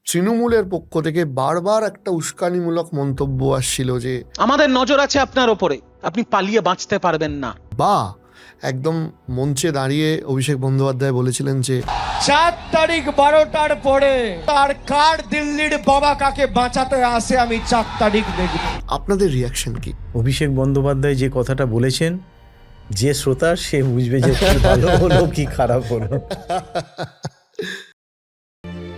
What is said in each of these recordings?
তৃণমূলের পক্ষ থেকে বারবার একটা উস্কানিমূলক মন্তব্য আসছিল যে আমাদের নজর আছে আপনার ওপরে, আপনি পালিয়ে বাঁচতে পারবেন না। বা একদম মঞ্চে দাঁড়িয়ে অভিষেক বন্দ্যোপাধ্যায় বলেছিলেন যে 4 তারিখ 12টার পরে আর কার দিল্লির বাবা কাকে বাঁচাতে আসে আমি 4 তারিখ দেখব। আপনাদের রিয়াকশন কি? অভিষেক বন্দ্যোপাধ্যায় যে কথাটা বলেছেন, যে শ্রোতা সে বুঝবে যে ভালো হলো কি খারাপ হলো।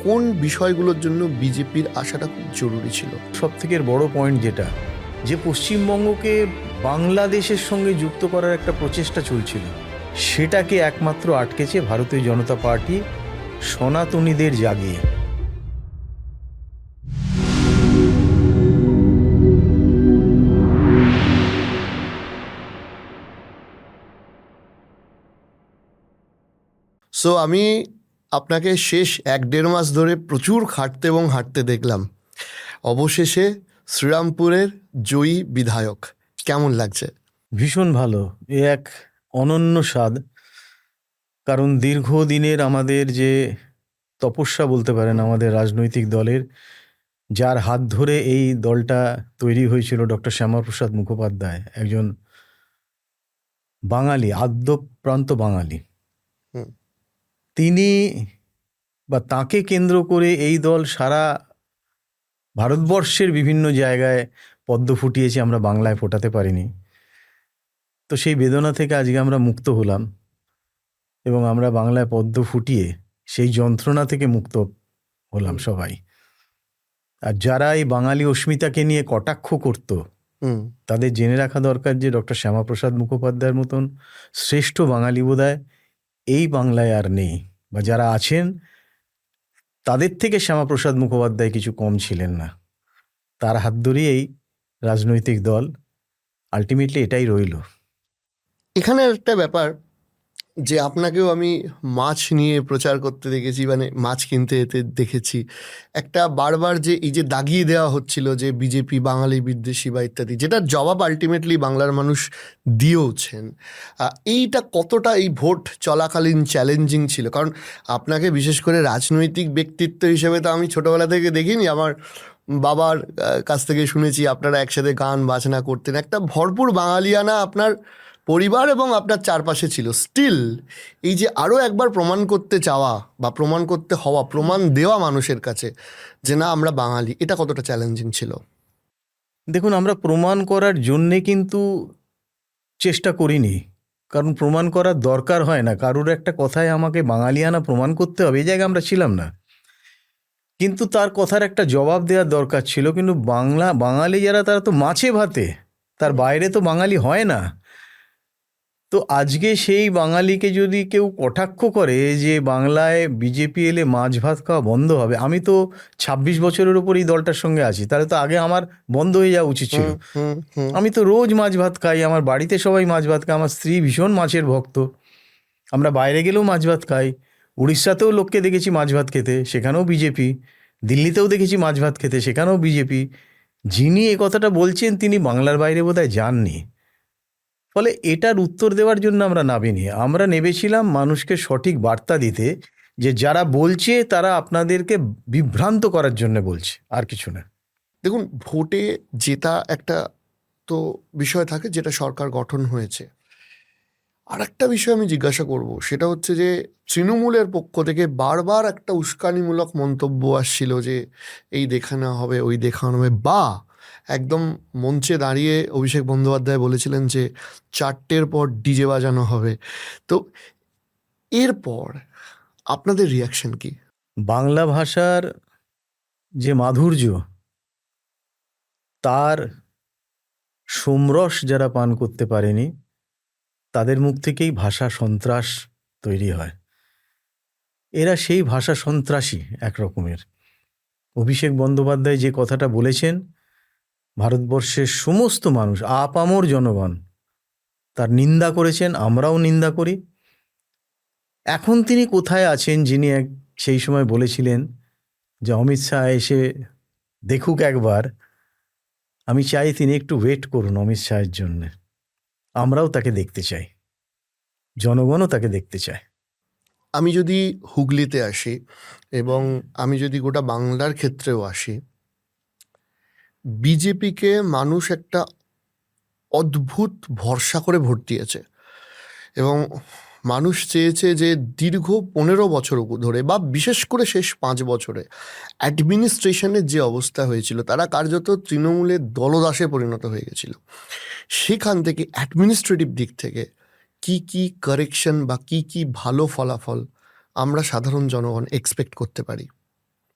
কোন বিষয়গুলোর জন্য বিজেপির আসাটা খুব জরুরি ছিল? সব থেকে বড় পয়েন্ট যেটা, যে পশ্চিমবঙ্গকে বাংলাদেশের সঙ্গে যুক্ত করার একটা প্রচেষ্টা চলছিল, সেটাকে একমাত্র আটকেছে ভারতীয় জনতা পার্টি সনাতনীদের জাগিয়ে। সো আমি আপনাকে শেষ 1-1.5 মাস ধরে প্রচুর খাটতে এবং হাঁটতে দেখলাম। অবশেষে শ্রীরামপুরের জয়ী বিধায়ক, কেমন লাগছে? ভীষণ ভালো, এ এক অনন্য স্বাদ। কারণ দীর্ঘদিনের আমাদের যে তপস্যা বলতে পারেন আমাদের রাজনৈতিক দলের, যার হাত ধরে এই দলটা তৈরি হয়েছিল, ডক্টর শ্যামাপ্রসাদ মুখোপাধ্যায়, একজন বাঙালি, আদ্যপ্রান্ত বাঙালি। হুম। তিনি বা তাকে কেন্দ্র করে এই দল সারা ভারতবর্ষের বিভিন্ন জায়গায় পদ্ম ফুটিয়েছে, আমরা বাংলায় ফোটাতে পারিনি। তো সেই বেদনা থেকে আজকে আমরা মুক্ত হলাম এবং আমরা বাংলায় পদ্ম ফুটিয়ে সেই যন্ত্রণা থেকে মুক্ত হলাম সবাই। আর যারা এই বাঙালি অস্মিতাকে নিয়ে কটাক্ষ করত, তাদের জেনে রাখা দরকার যে ডক্টর শ্যামাপ্রসাদ মুখোপাধ্যায়ের মতন শ্রেষ্ঠ বাঙালি বোধহয় এই বাংলায় আর নেই, বা যারা আছেন তাদের থেকে শ্যামাপ্রসাদ মুখোপাধ্যায় কিছু কম ছিলেন না। তার হাত ধরেই এই রাজনৈতিক দল, আলটিমেটলি এটাই রইল। এখানে একটা ব্যাপার, যে আপনাকেও আমি মাছ নিয়ে প্রচার করতে দেখেছি, মানে মাছ কিনতে যেতে দেখেছি। একটা বারবার যে এই যে দাগিয়ে দেওয়া হচ্ছিল যে বিজেপি বাঙালি বিদ্বেষী বা ইত্যাদি, যেটার জবাব আলটিমেটলি বাংলার মানুষ দিয়েওছেন। এইটা কতটা এই ভোট চলাকালীন চ্যালেঞ্জিং ছিল? কারণ আপনাকে বিশেষ করে রাজনৈতিক ব্যক্তিত্ব হিসেবে তো আমি ছোটোবেলা থেকে দেখিনি, আমার বাবার কাছ থেকে শুনেছি আপনারা একসাথে গান বাজনা করতেন, একটা ভরপুর বাঙালিয়ানা আপনার পরিবার এবং আপনার চারপাশে ছিল। স্টিল এই যে আরও একবার প্রমাণ করতে চাওয়া বা প্রমাণ করতে হওয়া, প্রমাণ দেওয়া মানুষের কাছে যে না আমরা বাঙালি, এটা কতটা চ্যালেঞ্জিং ছিল? দেখুন, আমরা প্রমাণ করার জন্যে কিন্তু চেষ্টা করিনি, কারণ প্রমাণ করার দরকার হয় না। কারোর একটা কথায় আমাকে বাঙালিয়ানা প্রমাণ করতে হবে, এই জায়গায় আমরা ছিলাম না। কিন্তু তার কথার একটা জবাব দেওয়ার দরকার ছিল। কিন্তু বাঙালি যারা, তারা তো মাছে ভাতে, তার বাইরে তো বাঙালি হয় না। তো আজকে সেই বাঙালিকে যদি কেউ কটাক্ষ করে যে বাংলায় বিজেপি এলে মাছ ভাত খাওয়া বন্ধ হবে, আমি তো 26 বছরের উপর এই দলটার সঙ্গে আছি, তাহলে তো আগে আমার বন্ধ হয়ে যাওয়া উচিত ছিল। আমি তো রোজ মাছ ভাত খাই, আমার বাড়িতে সবাই মাছ ভাত খায়, আমার স্ত্রী ভীষণ মাছের ভক্ত, আমরা বাইরে গেলেও মাছ ভাত খাই। উড়িষ্যাতেও লোককে দেখেছি মাছ ভাত খেতে, সেখানেও বিজেপি। দিল্লিতেও দেখেছি মাছ ভাত খেতে, সেখানেও বিজেপি। যিনি এ কথাটা বলছেন তিনি বাংলার বাইরে বোধহয় যাননি। ফলে এটার উত্তর দেওয়ার জন্য আমরা নামিনি, আমরা নেমেছিলাম মানুষকে সঠিক বার্তা দিতে, যে যারা বলছে তারা আপনাদেরকে বিভ্রান্ত করার জন্য বলছে, আর কিছু না। দেখুন, ভোটে জেতা একটা তো বিষয় থাকে, যেটা সরকার গঠন হয়েছে। আর একটা বিষয় আমি জিজ্ঞাসা করব, সেটা হচ্ছে যে তৃণমূলের পক্ষ থেকে বারবার একটা উস্কানিমূলক মন্তব্য আসছিল যে এই দেখানো হবে, ওই দেখানো হবে, বা একদম মঞ্চে দাঁড়িয়ে অভিষেক বন্দ্যোপাধ্যায় বলেছিলেন যে 4টের পর ডিজে বাজানো হবে। তো এরপর আপনাদের রিয়াকশন কি? বাংলা ভাষার যে মাধুর্য, তার সোমরস যারা পান করতে পারেনি, তাদের মুখ থেকেই ভাষা সন্ত্রাস তৈরি হয়। এরা সেই ভাষা সন্ত্রাসী এক রকমের। অভিষেক বন্দ্যোপাধ্যায় যে কথাটা বলেছেন, ভারতবর্ষের সমস্ত মানুষ, আপামর জনগণ তার নিন্দা করেছেন, আমরাও নিন্দা করি। এখন তিনি কোথায় আছেন, যিনি সেই সময় বলেছিলেন যে অমিত শাহ এসে দেখুক একবার, আমি চাই তিনি একটু ওয়েট করুন অমিত শাহের জন্যে। আমরাও তাকে দেখতে চাই, জনগণও তাকে দেখতে চায়। আমি যদি হুগলিতে আসি এবং আমি যদি গোটা বাংলার ক্ষেত্রেও আসি, বিজেপিকে মানুষ একটা অদ্ভুত ভরসা করে ভোট দিয়েছে এবং মানুষ চেয়েছে যে দীর্ঘ 15 বছর ধরে বা বিশেষ করে শেষ 5 বছরে অ্যাডমিনিস্ট্রেশনের যে অবস্থা হয়েছিল, তারা কার্যত তৃণমূলের দলদাসে পরিণত হয়ে গেছিল। সেখান থেকে অ্যাডমিনিস্ট্রেটিভ দিক থেকে কি কি কারেকশন বা কি কি ভালো ফলাফল আমরা সাধারণ জনগণ এক্সপেক্ট করতে পারি?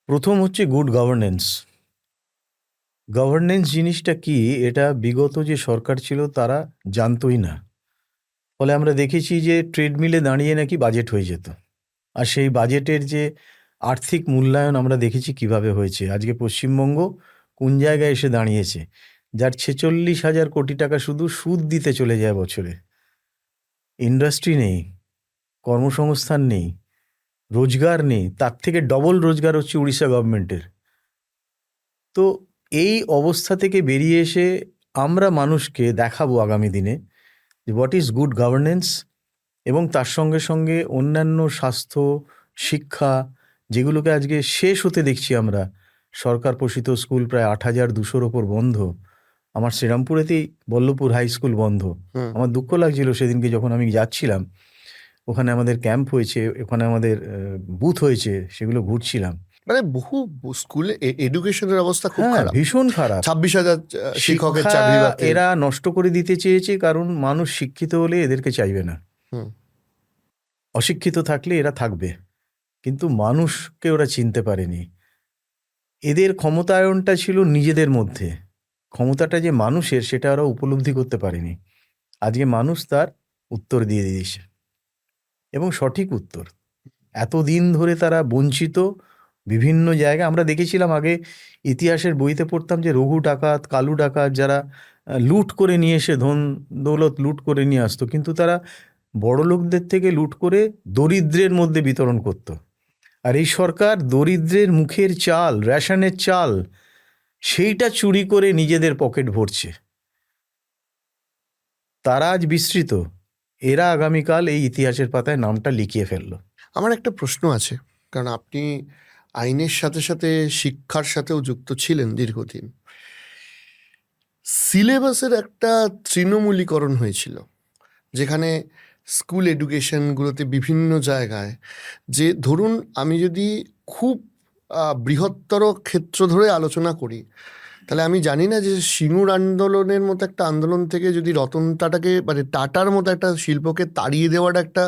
প্রথম হচ্ছে গুড গভর্নেন্স। গভর্নেন্স জিনিসটা কি, এটা বিগত যে সরকার ছিল তারা জানতোই না। ফলে আমরা দেখেছি যে ট্রেডমিলে দাঁড়িয়ে নাকি বাজেট হয়ে যেত, আর সেই বাজেটের যে আর্থিক মূল্যায়ন আমরা দেখেছি কিভাবে হয়েছে। আজকে পশ্চিমবঙ্গ কোন জায়গায় এসে দাঁড়িয়েছে, যার 46,000 কোটি টাকা শুধু সুদ দিতে চলে যায় বছরে। ইন্ডাস্ট্রি নেই, কর্মসংস্থান নেই, রোজগার নেই, তার থেকে ডবল রোজগার হচ্ছে উড়িষ্যা গভর্নমেন্টের। তো এই অবস্থা থেকে বেরিয়ে এসে আমরা মানুষকে দেখাবো আগামী দিনে যে হোয়াট ইজ গুড গভর্নেন্স, এবং তার সঙ্গে সঙ্গে অন্যান্য স্বাস্থ্য, শিক্ষা, যেগুলোকে আজকে শেষ হতে দেখছি আমরা। সরকার পোষিত স্কুল প্রায় 8,200-র ওপর বন্ধ। আমার শ্রীরামপুরেতেই বল্লভপুর হাই স্কুল বন্ধ। আমার দুঃখ লাগছিল সেদিনকে যখন আমি যাচ্ছিলাম, ওখানে আমাদের ক্যাম্প হয়েছে, ওখানে আমাদের বুথ হয়েছে, সেগুলো ঘুরছিলাম। মানে বহু স্কুলে এডুকেশনের অবস্থা খুব হ্যাঁ, খারাপ। ভীষণ খারাপ। 26,000 শিক্ষকের শিক্ষা চাকরি বাতিল। এরা নষ্ট করে দিতে চেয়েছে, কারণ মানুষ শিক্ষিত হলে এদেরকে চাইবে না। হুম। অশিক্ষিত থাকলে এরা থাকবে, কিন্তু মানুষকে ওরা চিনতে পারেনি। এদের ক্ষমতায়নটা ছিল নিজেদের মধ্যে, ক্ষমতাটা যে মানুষের সেটা ওরা উপলব্ধি করতে পারেনি। আজকে মানুষ তার উত্তর দিয়ে দিয়েছে, এবং সঠিক উত্তর। এতদিন ধরে তারা বঞ্চিত বিভিন্ন জায়গায়। আমরা দেখেছিলাম আগে ইতিহাসের বইতে পড়তাম যে রঘু ডাকাত, কালু ডাকাত, যারা লুট করে নিয়ে এসে ধন দৌলত লুট করে নিয়ে আসতো, কিন্তু তারা বড় লোকদের থেকে লুট করে দরিদ্রের মধ্যে বিতরণ করত। আর এই সরকার দরিদ্রের মুখের চাল, রেশনের চাল, সেইটা চুরি করে নিজেদের পকেট ভরছে। তারা আজ বিস্মৃত, এরা আগামীকাল এই ইতিহাসের পাতায় নামটা লিখিয়ে ফেললো। আমার একটা প্রশ্ন আছে, কারণ আপনি আইনের সাথে সাথে শিক্ষার সাথেও যুক্ত ছিলেন দীর্ঘদিন। সিলেবাসের একটা তৃণমূলীকরণ হয়েছিল, যেখানে স্কুল এডুকেশনগুলোতে বিভিন্ন জায়গায়, যে ধরুন আমি যদি খুব বৃহত্তর ক্ষেত্র ধরে আলোচনা করি, তাহলে আমি জানি না যে সিঙ্গুর আন্দোলনের মতো একটা আন্দোলন থেকে যদি রতন টাটাকে, মানে টাটার মতো একটা শিল্পকে তাড়িয়ে দেওয়াটা একটা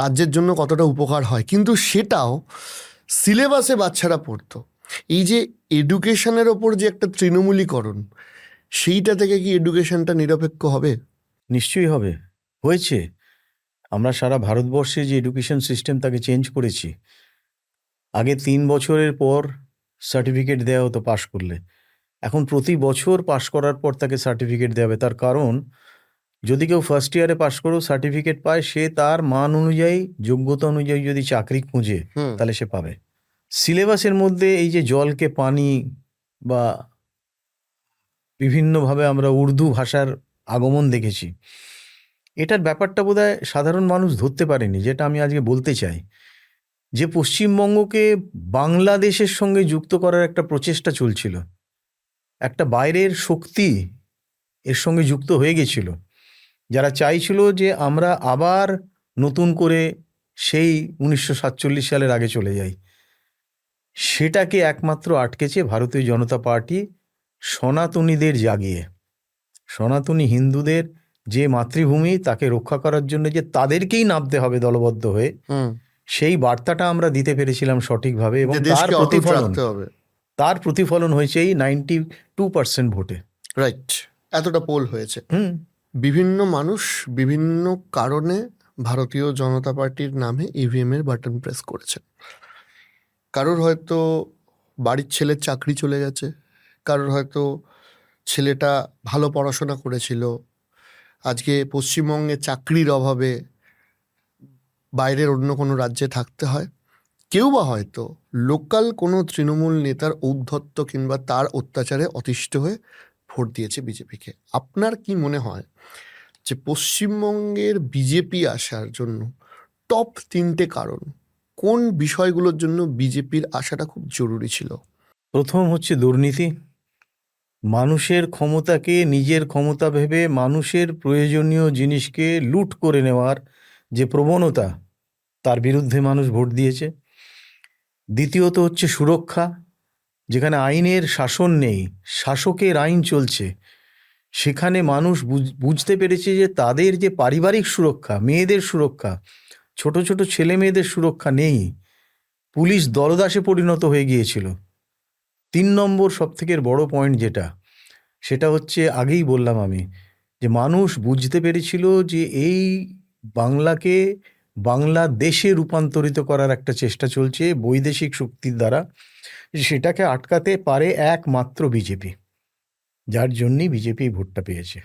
রাজ্যের জন্য কতটা উপকার হয়, কিন্তু সেটাও সিলেবাসে বাচ্চারা পড়তো। এই যে এডুকেশনের ওপর যে একটা তৃণমূলীকরণ, সেইটা থেকে কি এডুকেশনটা নিরপেক্ষ হবে? নিশ্চয়ই হবে, হয়েছে। আমরা সারা ভারতবর্ষে যে এডুকেশন সিস্টেম তাকে চেঞ্জ করেছি। আগে 3 বছরের পর সার্টিফিকেট দেওয়া হতো পাশ করলে, এখন প্রতি বছর পাশ করার পর তাকে সার্টিফিকেট দেওয়া হবে। তার কারণ, যদি কেউ ফার্স্ট ইয়ারে পাশ করেও সার্টিফিকেট পায়, সে তার মান অনুযায়ী, যোগ্যতা অনুযায়ী যদি চাকরি খুঁজে, তাহলে সে পাবে। সিলেবাসের মধ্যে এই যে জলকে পানি বা বিভিন্নভাবে আমরা উর্দু ভাষার আগমন দেখেছি, এটার ব্যাপারটা বোধহয় সাধারণ মানুষ ধরতে পারেনি। যেটা আমি আজকে বলতে চাই, যে পশ্চিমবঙ্গকে বাংলাদেশের সঙ্গে যুক্ত করার একটা প্রচেষ্টা চলছিল, একটা বাইরের শক্তি এর সঙ্গে যুক্ত হয়ে গেছিল, যারা চাইছিল যে আমরা আবার নতুন করে সেই 1947 সালের আগে চলে যাই। সেটাকে একমাত্র আটকেছে ভারতীয় জনতা পার্টি সনাতনীদের জাগিয়ে। সনাতনী হিন্দুদের যে মাতৃভূমি, তাকে রক্ষা করার জন্য যে তাদেরকেই নামতে হবে দলবদ্ধ হয়ে, সেই বার্তাটা আমরা দিতে পেরেছিলাম সঠিকভাবে, এবং তার প্রতিফলন হয়েছে এই 92% ভোটে। রাইট, এতটা পোল হয়েছে। বিভিন্ন মানুষ বিভিন্ন কারণে ভারতীয় জনতা পার্টির নামে ইভিএম এর বাটন প্রেস করেছে। কারোর হয়তো বাড়ির ছেলের চাকরি চলে গেছে, কারোর হয়তো ছেলেটা ভালো পড়াশোনা করেছিল, আজকে পশ্চিমবঙ্গে চাকরির অভাবে বাইরের অন্য কোনো রাজ্যে থাকতে হয়। কেউ বা হয়তো লোকাল কোনো তৃণমূল নেতার ঔদ্ধত্য কিংবা তার অত্যাচারে অতিষ্ঠ হয়ে ভোট দিয়েছে বিজেপিকে। আপনার কি মনে হয় যে পশ্চিমবঙ্গের বিজেপি আসার জন্য টপ 3টে কারণ কোন বিষয়গুলোর জন্য বিজেপির আসাটা খুব জরুরি ছিল? প্রথম হচ্ছে দুর্নীতি। মানুষের ক্ষমতাকে নিজের ক্ষমতা ভেবে মানুষের প্রয়োজনীয় জিনিসকে লুট করে নেওয়ার যে প্রবণতা, তার বিরুদ্ধে মানুষ ভোট দিয়েছে। দ্বিতীয়ত হচ্ছে সুরক্ষা। যেখানে আইনের শাসন নেই, শাসকের আইন চলছে, সেখানে মানুষ বুঝতে পেরেছে যে তাদের যে পারিবারিক সুরক্ষা, মেয়েদের সুরক্ষা, ছোট ছোট ছেলে মেয়েদের সুরক্ষা নেই। পুলিশ দলদাসে পরিণত হয়ে গিয়েছিল। 3 নম্বর সবথেকে বড় পয়েন্ট যেটা, সেটা হচ্ছে আগেই বললাম আমি, যে মানুষ বুঝতে পেরেছিল যে এই বাংলাকে বাংলাদেশে রূপান্তরিত করার একটা চেষ্টা চলছে বৈদেশিক শক্তির দ্বারা। সেটাকে আটকাতে পারে একমাত্র বিজেপি, যার জন্যই বিজেপি ভোটটা পেয়েছে।